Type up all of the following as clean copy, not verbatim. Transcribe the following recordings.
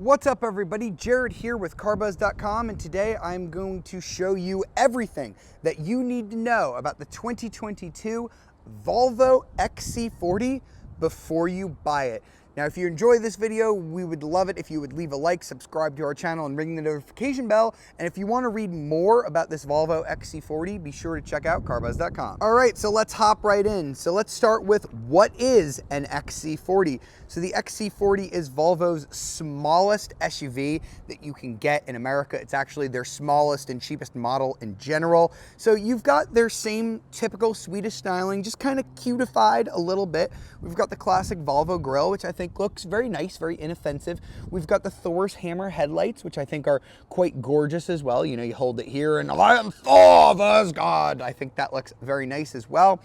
What's up everybody, Jared here with carbuzz.com, and today I'm going to show you everything that you need to know about the 2022 Volvo XC40 before you buy it. Now, if you enjoy this video, we would love it if you would leave a like, subscribe to our channel, and ring the notification bell. And if you want to read more about this Volvo XC40, be sure to check out carbuzz.com. All right, so let's hop right in. So let's start with what is an XC40. So the XC40 is Volvo's smallest SUV that you can get in America. It's actually their smallest and cheapest model in general. So you've got their same typical Swedish styling, just kind of cutified a little bit. We've got the classic Volvo grille, which I think looks very nice, very inoffensive. We've got the Thor's hammer headlights, which I think are quite gorgeous as well. You know, you hold it here and I am Thor, there's God. I think that looks very nice as well.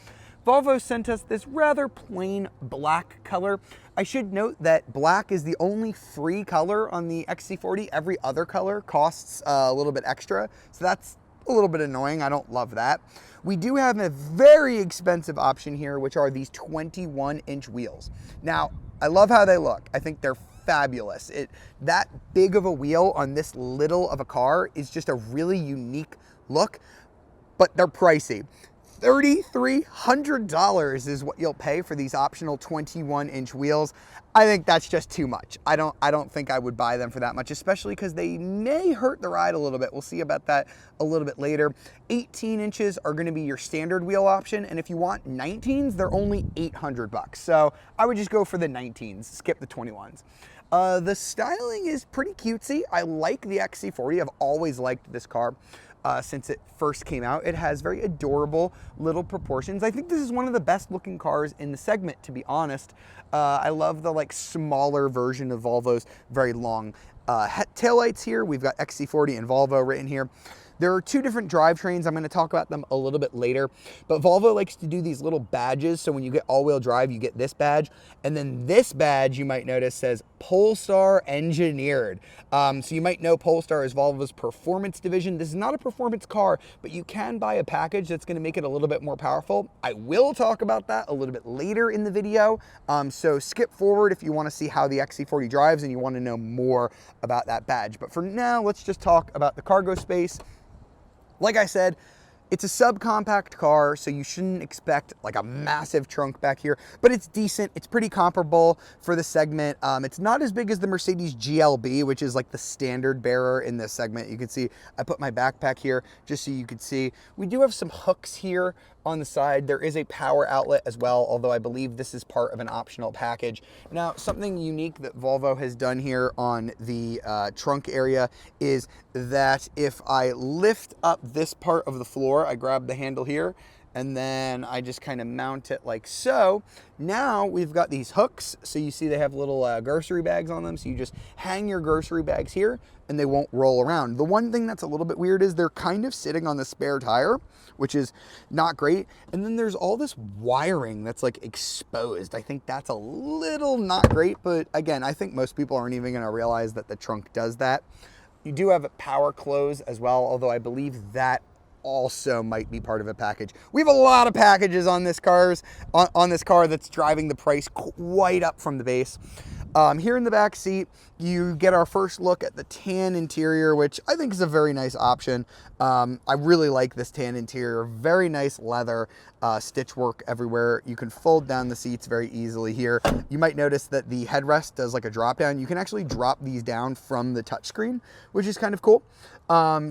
Volvo sent us this rather plain black color. I should note that black is the only free color on the XC40. Every other color costs a little bit extra, so that's a little bit annoying. I don't love that. We do have a very expensive option here, which are these 21-inch wheels. Now, I love how they look. I think they're fabulous. That big of a wheel on this little of a car is just a really unique look, but they're pricey. $3,300 is what you'll pay for these optional 21-inch wheels. I think that's just too much. I don't think I would buy them for that much, especially because they may hurt the ride a little bit. We'll see about that a little bit later. 18 inches are going to be your standard wheel option, and if you want 19s, they're only 800 bucks. So I would just go for the 19s, skip the 21s. The styling is pretty cutesy. I like the XC40. I've always liked this car. Since it first came out. It has very adorable little proportions. I think this is one of the best looking cars in the segment, to be honest. I love the smaller version of Volvo's very long taillights here. We've got XC40 and Volvo written here. There are two different drivetrains. I'm going to talk about them a little bit later, but Volvo likes to do these little badges. So when you get all-wheel drive, you get this badge, and then this badge, you might notice, says Polestar Engineered. So you might know Polestar is Volvo's performance division. This is not a performance car, but you can buy a package that's going to make it a little bit more powerful. I will talk about that a little bit later in the video. So skip forward if you want to see how the XC40 drives and you want to know more about that badge. But for now, let's just talk about the cargo space. Like I said, it's a subcompact car, so you shouldn't expect a massive trunk back here, but it's decent. It's pretty comparable for the segment. It's not as big as the Mercedes GLB, which is the standard bearer in this segment. You can see I put my backpack here just so you could see. We do have some hooks here on the side. There is a power outlet as well, although I believe this is part of an optional package. Now, something unique that Volvo has done here on the trunk area is that if I lift up this part of the floor, I grab the handle here, and then I just kind of mount it like so. Now we've got these hooks. So you see they have little grocery bags on them. So you just hang your grocery bags here and they won't roll around. The one thing that's a little bit weird is they're kind of sitting on the spare tire, which is not great. And then there's all this wiring that's exposed. I think that's a little not great, but again, I think most people aren't even gonna realize that the trunk does that. You do have a power close as well, although I believe that also might be part of a package. We have a lot of packages on this car that's driving the price quite up from the base. Here in the back seat, you get our first look at the tan interior, which I think is a very nice option. I really like this tan interior. Very nice leather, stitch work everywhere. You can fold down the seats very easily here. You might notice that the headrest does a drop down. You can actually drop these down from the touchscreen, which is kind of cool.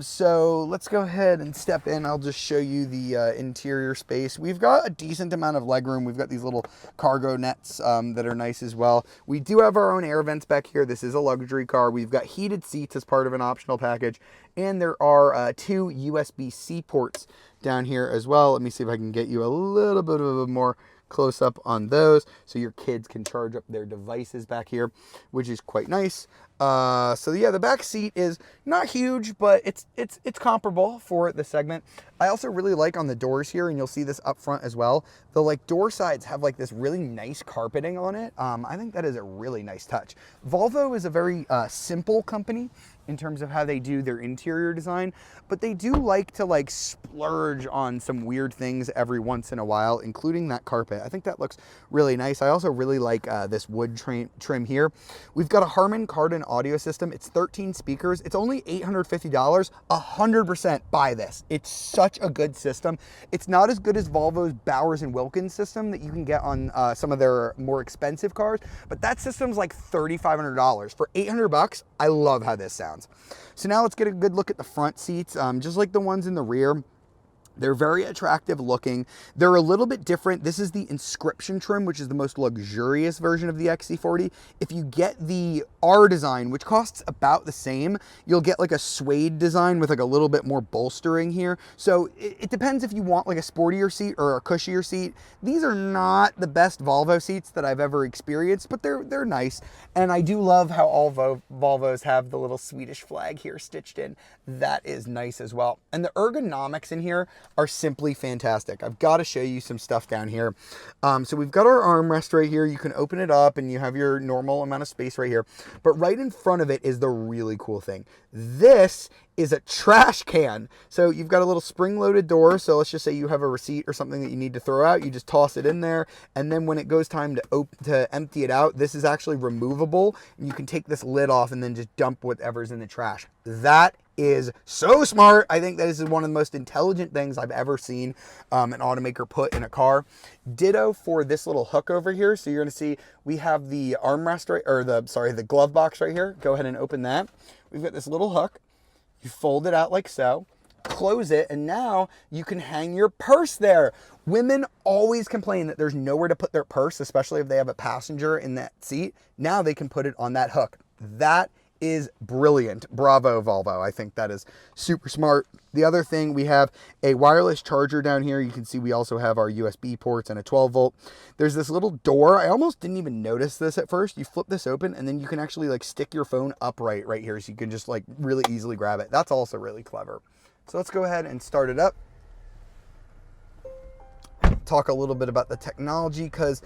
So let's go ahead and step in. I'll just show you the interior space. We've got a decent amount of legroom. We've got these little cargo nets that are nice as well. We do have our own air vents back here. This is a luxury car. We've got heated seats as part of an optional package, and there are two USB-C ports down here as well. Let me see if I can get you a little bit of a more close up on those so your kids can charge up their devices back here, which is quite nice. So yeah, the back seat is not huge, but it's comparable for the segment. I also really like on the doors here, and you'll see this up front as well, the door sides have this really nice carpeting on it. I think that is a really nice touch. Volvo is a very simple company. in terms of how they do their interior design, but they do like to like splurge on some weird things every once in a while, including that carpet. I think that looks really nice. I also really like this wood trim here. We've got a Harman Kardon audio system. It's 13 speakers. It's only $850. 100% buy this. It's such a good system. It's not as good as Volvo's Bowers and Wilkins system that you can get on some of their more expensive cars, but that system's like $3,500. For 800 bucks, I love how this sounds. So now let's get a good look at the front seats. Just like the ones in the rear, they're very attractive looking. They're a little bit different. This is the inscription trim, which is the most luxurious version of the XC40. If you get the R design, which costs about the same, you'll get like a suede design with like a little bit more bolstering here. So it depends if you want like a sportier seat or a cushier seat. These are not the best Volvo seats that I've ever experienced, but they're nice. And I do love how all Volvos have the little Swedish flag here stitched in. That is nice as well. And the ergonomics in here are simply fantastic. I've got to show you some stuff down here. So we've got our armrest right here. You can open it up and you have your normal amount of space right here. But right in front of it is the really cool thing. This is a trash can. So you've got a little spring-loaded door. So let's just say you have a receipt or something that you need to throw out. You just toss it in there. And then when it goes time to empty it out, this is actually removable. And you can take this lid off and then just dump whatever's in the trash. That is so smart. I think that this is one of the most intelligent things I've ever seen an automaker put in a car. Ditto for this little hook over here. So you're going to see we have the armrest right, or the glove box right here. Go ahead and open that. We've got this little hook. You fold it out like so, close it, and now you can hang your purse there. Women always complain that there's nowhere to put their purse, especially if they have a passenger in that seat. Now they can put it on that hook. That is brilliant. Bravo, Volvo. I think that is super smart. The other thing, we have a wireless charger down here. You can see we also have our USB ports and a 12 volt. There's this little door. I almost didn't even notice this at first. You flip this open and then you can actually like stick your phone upright right here. So you can just like really easily grab it. That's also really clever. So let's go ahead and start it up. Talk a little bit about the technology, because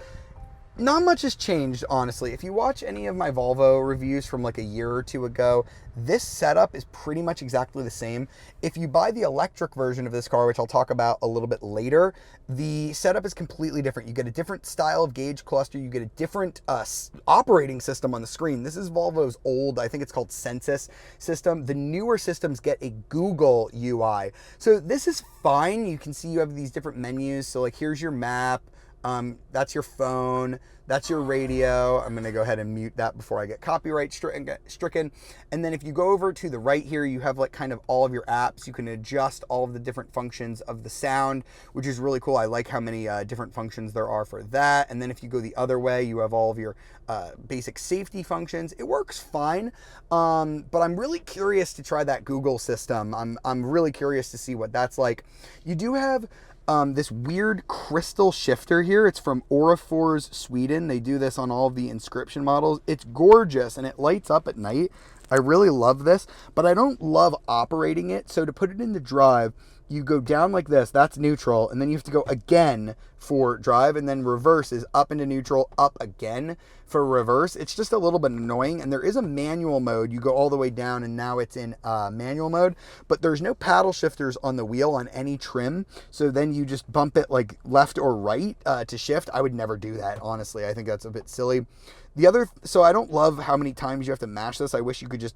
not much has changed, honestly. If you watch any of my Volvo reviews from like a year or two ago, this setup is pretty much exactly the same. If you buy the electric version of this car, which I'll talk about a little bit later, the setup is completely different. You get a different style of gauge cluster. You get a different operating system on the screen. This is Volvo's old, I think it's called Census system. The newer systems get a Google UI. So this is fine. You can see you have these different menus. So like here's your map. That's your phone, that's your radio. I'm going to go ahead and mute that before I get copyright stricken. And then if you go over to the right here, you have like kind of all of your apps. You can adjust all of the different functions of the sound, which is really cool. I like how many different functions there are for that. And then if you go the other way, you have all of your basic safety functions. It works fine, but I'm really curious to try that Google system. I'm really curious to see what that's like. You do have this weird crystal shifter here. It's from Orifors, Sweden. They do this on all of the inscription models. It's gorgeous and it lights up at night. I really love this, but I don't love operating it. So to put it into drive, you go down like this, that's neutral, and then you have to go again for drive, and then reverse is up into neutral, up again for reverse. It's just a little bit annoying, and there is a manual mode. You go all the way down, and now it's in manual mode, but there's no paddle shifters on the wheel on any trim, so then you just bump it like left or right to shift. I would never do that, honestly. I think that's a bit silly. So I don't love how many times you have to mash this. I wish you could just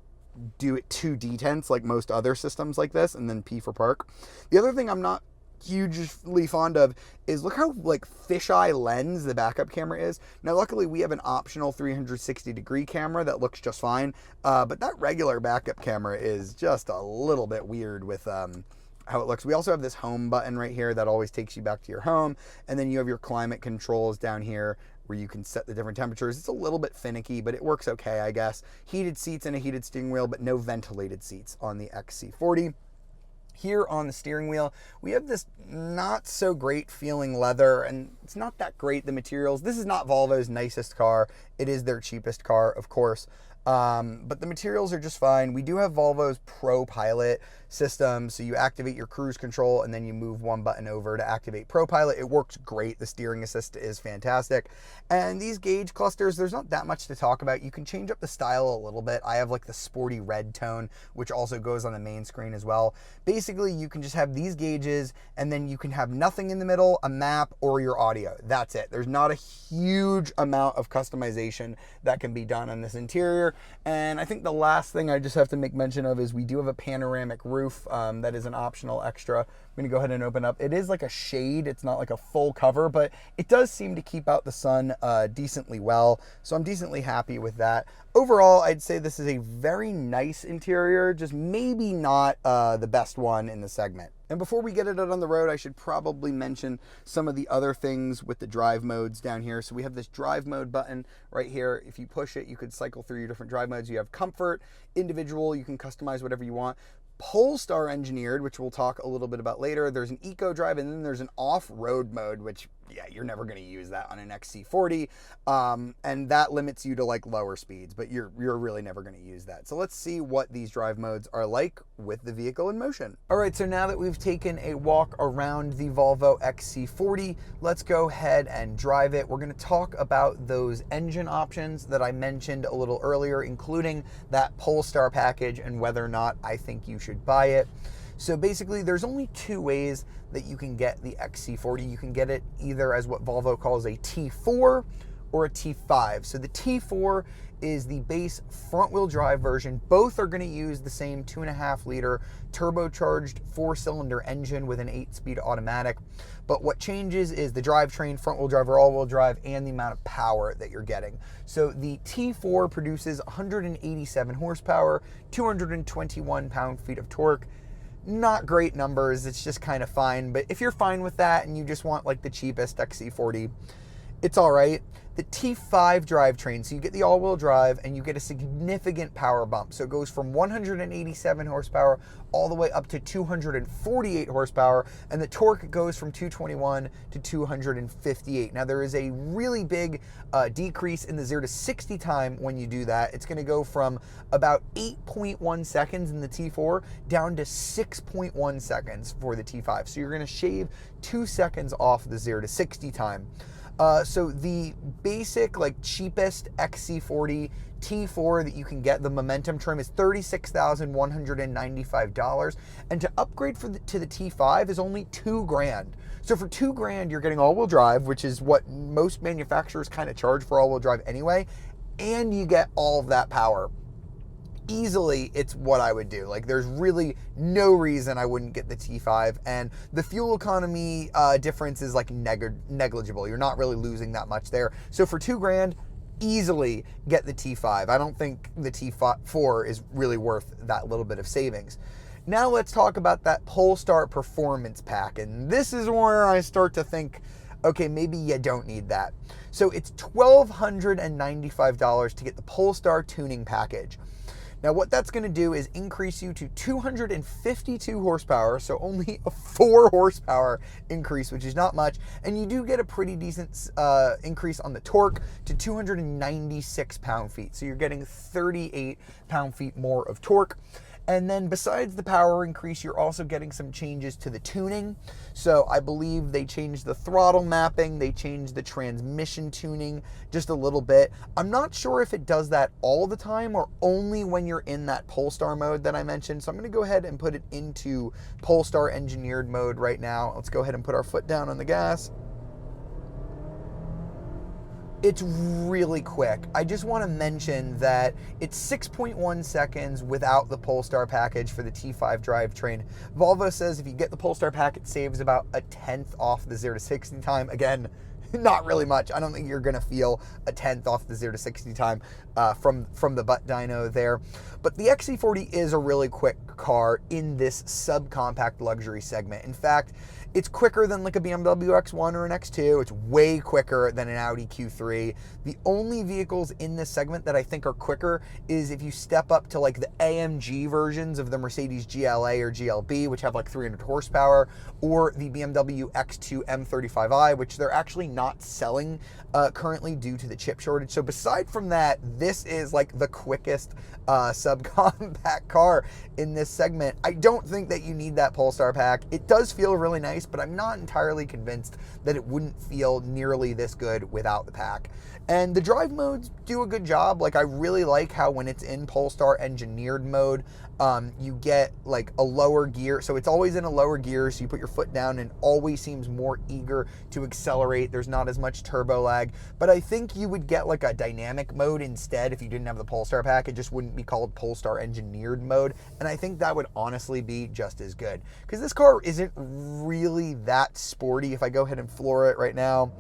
do it 2 detents like most other systems like this, and then P for park. The other thing I'm not hugely fond of is look how like fisheye lens the backup camera is. Now luckily we have an optional 360-degree camera that looks just fine, but that regular backup camera is just a little bit weird with how it looks. We also have this home button right here that always takes you back to your home, and then you have your climate controls down here where you can set the different temperatures. It's a little bit finicky, but it works okay, I guess. Heated seats and a heated steering wheel, but no ventilated seats on the XC40. Here on the steering wheel, we have this not so great feeling leather, and it's not that great, the materials. This is not Volvo's nicest car. It is their cheapest car, of course. But the materials are just fine. We do have Volvo's Pro Pilot system. So you activate your cruise control and then you move one button over to activate ProPilot. It works great. The steering assist is fantastic. And these gauge clusters, there's not that much to talk about. You can change up the style a little bit. I have like the sporty red tone, which also goes on the main screen as well. Basically, you can just have these gauges and then you can have nothing in the middle, a map, or your audio. That's it. There's not a huge amount of customization that can be done on this interior. And I think the last thing I just have to make mention of is we do have a panoramic roof that is an optional extra. I'm gonna go ahead and open up. It is like a shade, it's not like a full cover, but it does seem to keep out the sun decently well. So I'm decently happy with that. Overall, I'd say this is a very nice interior, just maybe not the best one in the segment. And before we get it out on the road, I should probably mention some of the other things with the drive modes down here. So we have this drive mode button right here. If you push it, you could cycle through your different drive modes. You have comfort, individual, you can customize whatever you want. Polestar engineered, which we'll talk a little bit about later. There's an eco drive, and then there's an off-road mode, which, yeah, you're never going to use that on an XC40, and that limits you to like lower speeds, but you're really never going to use that. So let's see what these drive modes are like with the vehicle in motion. All right, so now that we've taken a walk around the Volvo XC40, let's go ahead and drive it. We're going to talk about those engine options that I mentioned a little earlier, including that Polestar package and whether or not I think you should buy it. So basically, there's only two ways that you can get the XC40. You can get it either as what Volvo calls a T4 or a T5. So the T4 is the base front-wheel drive version. Both are going to use the same 2.5-liter turbocharged 4-cylinder engine with an 8-speed automatic. But what changes is the drivetrain, front-wheel drive or all-wheel drive, and the amount of power that you're getting. So the T4 produces 187 horsepower, 221 pound-feet of torque. Not great numbers, it's just kind of fine. But if you're fine with that and you just want like the cheapest XC40, it's all right. The T5 drivetrain, so you get the all-wheel drive and you get a significant power bump. So it goes from 187 horsepower all the way up to 248 horsepower, and the torque goes from 221 to 258. Now there is a really big decrease in the 0 to 60 time when you do that. It's going to go from about 8.1 seconds in the T4 down to 6.1 seconds for the T5. So you're going to shave 2 seconds off the 0 to 60 time. So the basic, like cheapest XC40 T4 that you can get, the Momentum trim, is $36,195, and to upgrade to the T5 is only $2,000. So for $2,000, you're getting all-wheel drive, which is what most manufacturers kind of charge for all-wheel drive anyway, and you get all of that power. Easily, it's what I would do. Like, there's really no reason I wouldn't get the T5, and the fuel economy difference is like negligible. You're not really losing that much there. So for $2,000, easily get the T5. I don't think the T4 is really worth that little bit of savings. Now let's talk about that Polestar Performance Pack, and this is where I start to think, okay, maybe you don't need that. So it's $1,295 to get the Polestar Tuning Package. Now what that's going to do is increase you to 252 horsepower, so only a 4 horsepower increase, which is not much, and you do get a pretty decent increase on the torque to 296 pound-feet, so you're getting 38 pound-feet more of torque. And then besides the power increase, you're also getting some changes to the tuning. So I believe they changed the throttle mapping, they changed the transmission tuning just a little bit. I'm not sure if it does that all the time or only when you're in that Polestar mode that I mentioned. So I'm gonna go ahead and put it into Polestar engineered mode right now. Let's go ahead and put our foot down on the gas. It's really quick. I just want to mention that it's 6.1 seconds without the Polestar package for the T5 drivetrain. Volvo says if you get the Polestar pack, it saves about 1/10 off the 0 to 60 time. Again, not really much. I don't think you're going to feel 1/10 off the 0 to 60 time from the butt dyno there. But the XC40 is a really quick car in this subcompact luxury segment. In fact, it's quicker than like a BMW X1 or an X2. It's way quicker than an Audi Q3. The only vehicles in this segment that I think are quicker is if you step up to like the AMG versions of the Mercedes GLA or GLB, which have like 300 horsepower, or the BMW X2 M35i, which they're actually not not selling currently due to the chip shortage. So beside from that, this is like the quickest subcompact car in this segment. I don't think that you need that Polestar pack. It does feel really nice, but I'm not entirely convinced that it wouldn't feel nearly this good without the pack. And the drive modes do a good job. Like, I really like how when it's in Polestar engineered mode, you get like a lower gear. So it's always in a lower gear, so you put your foot down and always seems more eager to accelerate. There's not as much turbo lag. But I think you would get like a dynamic mode instead if you didn't have the Polestar pack. It just wouldn't be called Polestar engineered mode. And I think that would honestly be just as good, because this car isn't really that sporty. If I go ahead and floor it right now,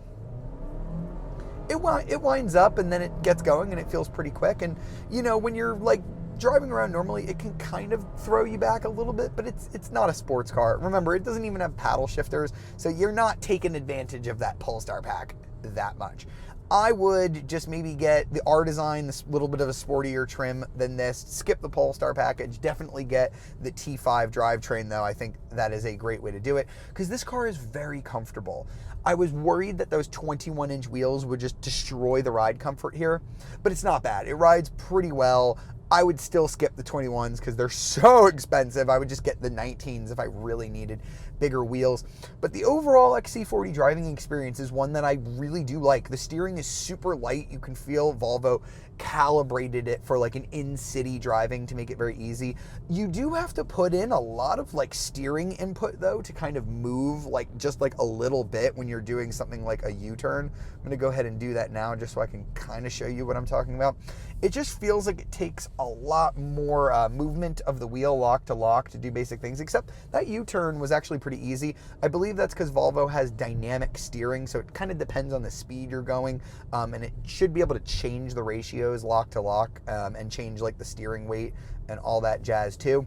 it winds up and then it gets going and it feels pretty quick. And you know, when you're like driving around normally, it can kind of throw you back a little bit, but it's not a sports car. Remember, it doesn't even have paddle shifters, so you're not taking advantage of that Polestar pack that much. I would just maybe get the R design, this little bit of a sportier trim than this. Skip the Polestar package. Definitely get the T5 drivetrain, though. I think that is a great way to do it, because this car is very comfortable. I was worried that those 21-inch wheels would just destroy the ride comfort here, but it's not bad. It rides pretty well. I would still skip the 21s because they're so expensive. I would just get the 19s if I really needed bigger wheels. But the overall XC40 driving experience is one that I really do like. The steering is super light. You can feel Volvo calibrated it for like an in-city driving to make it very easy. You do have to put in a lot of like steering input though to kind of move like just like a little bit when you're doing something like a U-turn. I'm gonna go ahead and do that now just so I can kind of show you what I'm talking about. It just feels like it takes a lot more movement of the wheel lock to lock to do basic things, except that U-turn was actually pretty easy. I believe that's because Volvo has dynamic steering, so it kind of depends on the speed you're going, and it should be able to change the ratios lock to lock and change like the steering weight and all that jazz too.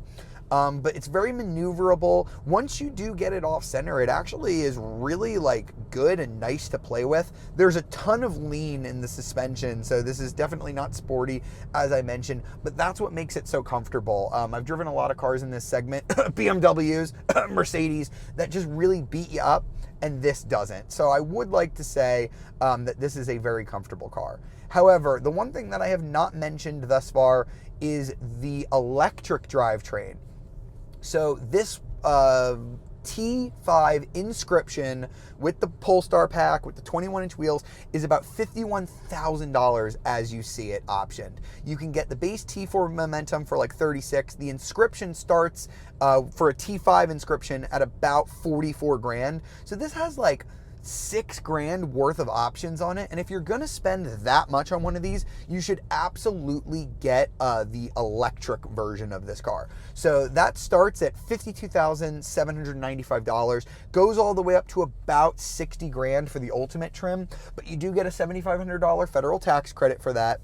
But it's very maneuverable. Once you do get it off center, it actually is really like good and nice to play with. There's a ton of lean in the suspension, so this is definitely not sporty, as I mentioned, but that's what makes it so comfortable. I've driven a lot of cars in this segment, BMWs, Mercedes, that just really beat you up, and this doesn't. So I would like to say that this is a very comfortable car. However, the one thing that I have not mentioned thus far is the electric drivetrain. So this T5 Inscription with the Polestar pack, with the 21-inch wheels, is about $51,000 as you see it optioned. You can get the base T4 Momentum for like $36,000. The Inscription starts for a T5 Inscription at about $44,000. So this has like $6,000 worth of options on it, and if you're gonna spend that much on one of these, you should absolutely get the electric version of this car. So that starts at $52,795, goes all the way up to about $60,000 for the ultimate trim, but you do get a $7,500 federal tax credit for that.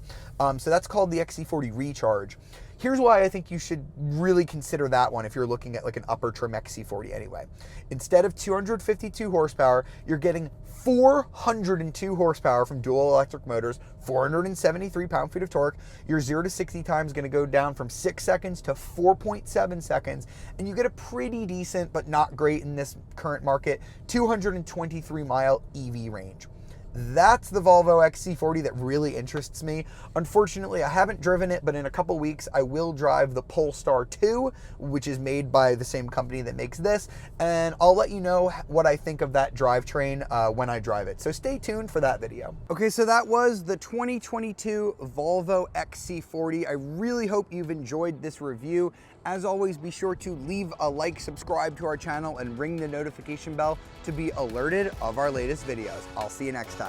So that's called the XC40 Recharge. Here's why I think you should really consider that one if you're looking at like an upper trim XC40 anyway. Instead of 252 horsepower, you're getting 402 horsepower from dual electric motors, 473 pound-feet of torque. Your 0 to 60 time is going to go down from 6 seconds to 4.7 seconds, and you get a pretty decent, but not great in this current market, 223-mile EV range. That's the Volvo XC40 that really interests me. Unfortunately, I haven't driven it, but in a couple weeks, I will drive the Polestar 2, which is made by the same company that makes this, and I'll let you know what I think of that drivetrain when I drive it. So stay tuned for that video. Okay, so that was the 2022 Volvo XC40. I really hope you've enjoyed this review. As always, be sure to leave a like, subscribe to our channel, and ring the notification bell to be alerted of our latest videos. I'll see you next time.